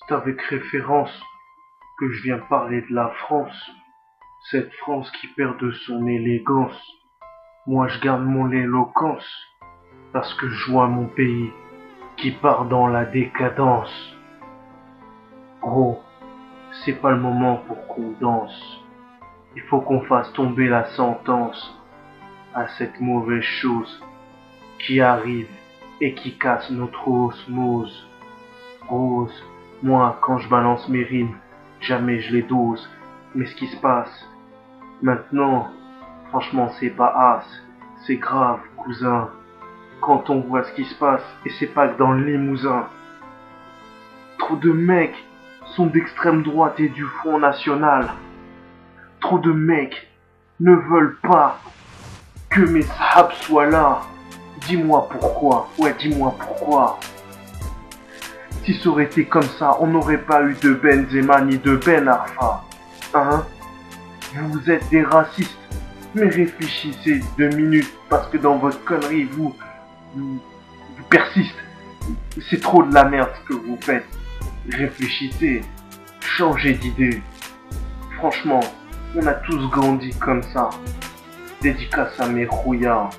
C'est avec référence que je viens parler de la France, cette France qui perd de son élégance. Moi je garde mon éloquence, parce que je vois mon pays qui part dans la décadence. Gros, c'est pas le moment pour qu'on danse. Il faut qu'on fasse tomber la sentence à cette mauvaise chose qui arrive et qui casse notre osmose. Rose, moi quand je balance mes rimes, jamais je les dose. Mais ce qui se passe maintenant, franchement c'est pas as, c'est grave cousin. Quand on voit ce qui se passe, et c'est pas que dans le Limousin. Trop de mecs sont d'extrême droite et du Front National. Trop de mecs ne veulent pas que mes sahabs soient là. Dis-moi pourquoi, ouais dis-moi pourquoi. Si ça aurait été comme ça, on n'aurait pas eu de Benzema ni de Ben Arfa. Hein? Vous êtes des racistes. Mais réfléchissez 2 minutes, parce que dans votre connerie, vous persistez. C'est trop de la merde ce que vous faites. Réfléchissez, changez d'idée. Franchement, on a tous grandi comme ça. Dédicace à mes rouillards.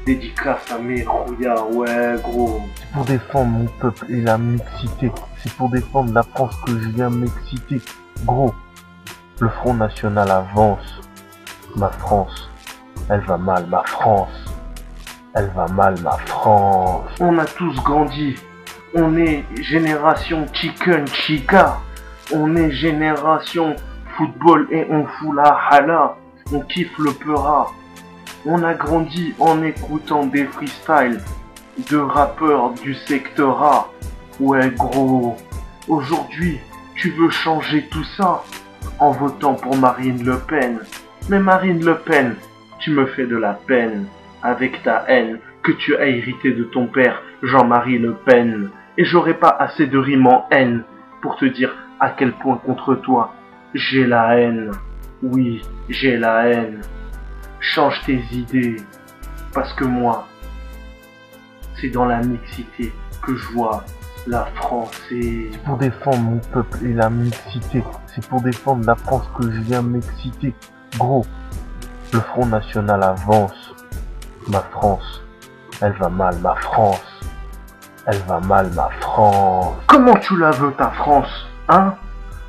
Dédicace à mes rouillards, ouais gros. C'est pour défendre mon peuple et la mixité. C'est pour défendre la France que je viens m'exciter. Gros, le Front National avance. Ma France, elle va mal, ma France. Elle va mal, ma France. On a tous grandi. On est génération chicken chica. On est génération football et on fout la hala. On kiffe le peura. On a grandi en écoutant des freestyles de rappeurs du secteur A. Ouais gros, aujourd'hui tu veux changer tout ça en votant pour Marine Le Pen. Mais Marine Le Pen, tu me fais de la peine avec ta haine que tu as héritée de ton père Jean-Marie Le Pen. Et j'aurai pas assez de rimes en haine pour te dire à quel point contre toi j'ai la haine. Oui, j'ai la haine. Change tes idées, parce que moi, c'est dans la mixité que je vois la France. C'est pour défendre mon peuple et la mixité. C'est pour défendre la France que je viens m'exciter. Gros, le Front National avance. Ma France, elle va mal, ma France. Elle va mal, ma France. Comment tu la veux ta France, hein?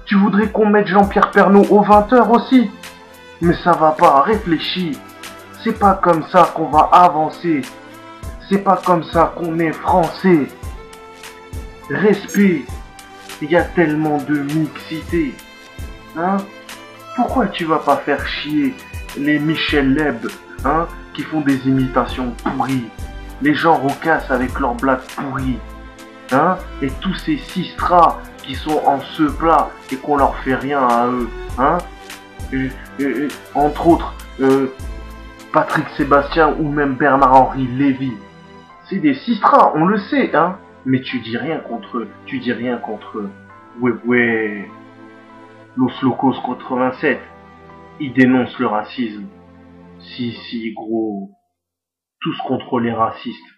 Tu voudrais qu'on mette Jean-Pierre Pernaut aux 20h aussi? Mais ça va pas, réfléchis. C'est pas comme ça qu'on va avancer. C'est pas comme ça qu'on est français. Respect. Il y a tellement de mixité. Hein? Pourquoi tu vas pas faire chier les Michel Leb, hein, qui font des imitations pourries? Les gens rocassent avec leurs blagues pourries. Hein? Et tous ces sistras qui sont en ce plat et qu'on leur fait rien à eux. Hein? Entre autres, Patrick Sébastien ou même Bernard-Henri Lévy. C'est des sistras, on le sait, hein. Mais tu dis rien contre eux, tu dis rien contre eux. Ouais, ouais. Los Locos 87, ils dénoncent le racisme. Si, si, gros. Tous contre les racistes.